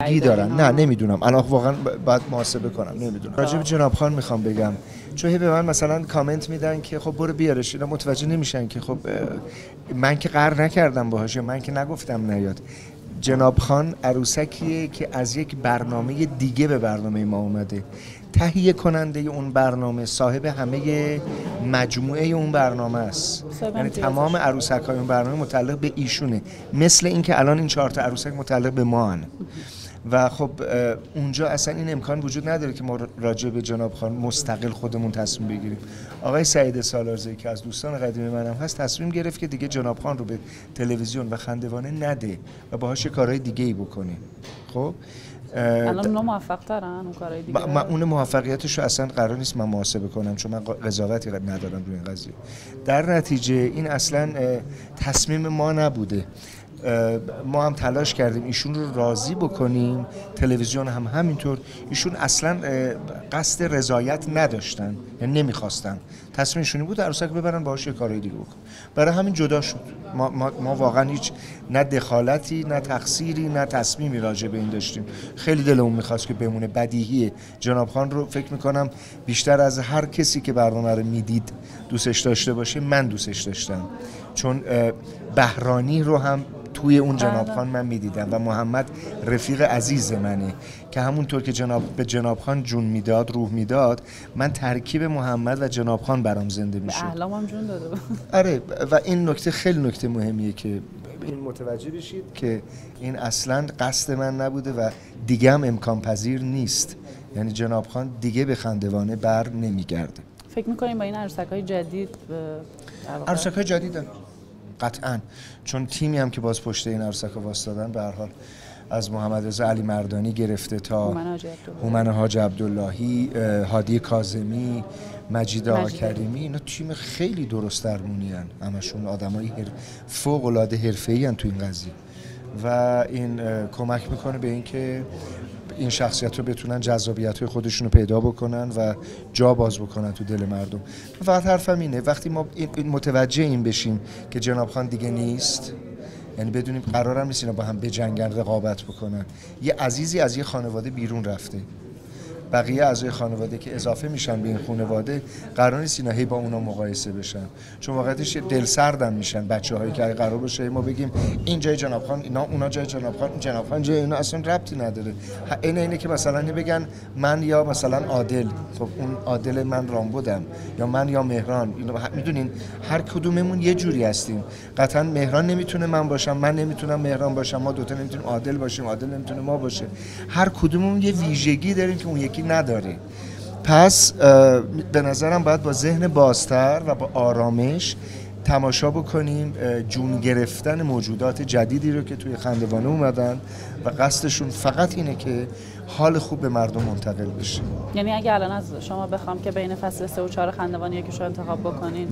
گی دارن. نه نمیدونم الان واقعا باید محاسبه کنم، نمیدونم. راجع به جناب خان میخوام بگم، چون به من مثلا کامنت میدن که خب برو بیارش، اینا متوجه نمیشن که خب من که قهر نکردم باهاش، من که نگفتم نیاد. جناب خان عروسکیه که از یک برنامه دیگه به برنامه ما اومده، تهیه کننده اون برنامه، صاحب همه مجموعه اون برنامه است. یعنی تمام عروسک‌های اون برنامه متعلق به ایشونه، مثل اینکه الان این 4 تا عروسک متعلق به ما هن. و خب اونجا اصلا این امکان وجود نداره که ما راجع به جناب خان مستقل خودمون تصمیم بگیریم. آقای سعید سالارزی که از دوستان قدیمی منم هست تصمیم گرفت که دیگه جناب خان رو به تلویزیون و خندوانه نده و باهاش کارهای دیگه‌ای بکنه. خب الان اونا موفق ترن اون کارهای دیگه. من اون موفقیتش رو اصلا قرار نیست من محاسبه کنم، چون من قضاوتی ندارم روی این قضیه. در نتیجه این اصلا تصمیم ما نبوده. ما هم تلاش کردیم ایشون رو راضی بکنیم، تلویزیون هم همینطور. ایشون اصلا قصد رضایت نداشتن، یعنی نمیخواستن. تصمیمشون بود عروسک ببرن باهاش یه کارهای دیگه بکن. برای همین جدا شد. ما واقعا هیچ نه دخالتی، نه تقصیری، نه تصمیمی راجع به این داشتیم. خیلی دلمون میخواست که بمونه. بدیهیه. جناب خان رو فکر میکنم بیشتر از هر کسی که برنامه رو میدید دوستش داشته باشه، من دوستش داشتم. چون بهرانی رو هم توی اون جناب خان من میدیدم و محمد رفیق عزیز منه که همونطور که به جناب خان جون میداد، روح میداد، من ترکیب محمد و جناب خان برام زنده میشه. به احلامم جون داده. آره و این نکته خیلی نکته مهمیه که این متوجه بشید که این اصلا قصد من نبوده و دیگه هم امکان پذیر نیست. یعنی جناب خان دیگه به خندوانه بر نمیگرده. فکر می‌کنیم با این عروسک‌های جدید عروسک‌های جدیدن قطعاً، چون تیمی هم که باز پشت این عروسک واسطادن به هر حال از محمد رضا علی مردانی گرفته تا هومن حاج عبداللهی، هادی کاظمی، مجید آقاکریمی، اینا تیم خیلی درست درمونی ان، همشون آدمای فوق‌العاده حرفه‌ای ان تو این قضیه و این کمک میکنه به اینکه این شخصیت رو بتونن جذابیت‌های خودشون رو پیدا بکنن و جا باز بکنن تو دل مردم. فقط حرفم اینه وقتی ما متوجه این بشیم که جناب خان دیگه نیست، یعنی بدونیم قرارم نیست اینا با هم بجنگن، رقابت بکنن. یه عزیزی از یه خانواده بیرون رفته، بقیه اعضای خانواده که اضافه میشن به این خانواده قرار نیست اینا هی با اونا مقایسه بشن، چون واقعیتش دلسردن میشن بچه‌هایی که قرار باشه ما بگیم این جای جناب خان، اینا اونا جای جناب خان، جناب خان جای اینا، اصلا ربطی نداره. اینه که مثلا بگن من یا مثلا عادل، خب اون عادل من رامبدم یا من یا مهران، میدونین هر کدوممون یه جوری هستیم. قطعا مهران نمیتونه من باشم، من نمیتونم مهران باشم، ما دوتا نمیتونیم عادل باشیم، عادل نمیتونه ما باشه. هر کدوممون یه ویژگی داریم که اون یکی نداره. پس به نظرم باید با ذهن بازتر و با آرامش تماشا بکنیم جون گرفتن موجودات جدیدی رو که توی خندوانه اومدن و قصدشون فقط اینه که حال خوب به مردم منتقل بشه. یعنی اگه الان از شما بخوام که بین فصل 3 و 4 خندوانه یکیشو انتخاب بکنین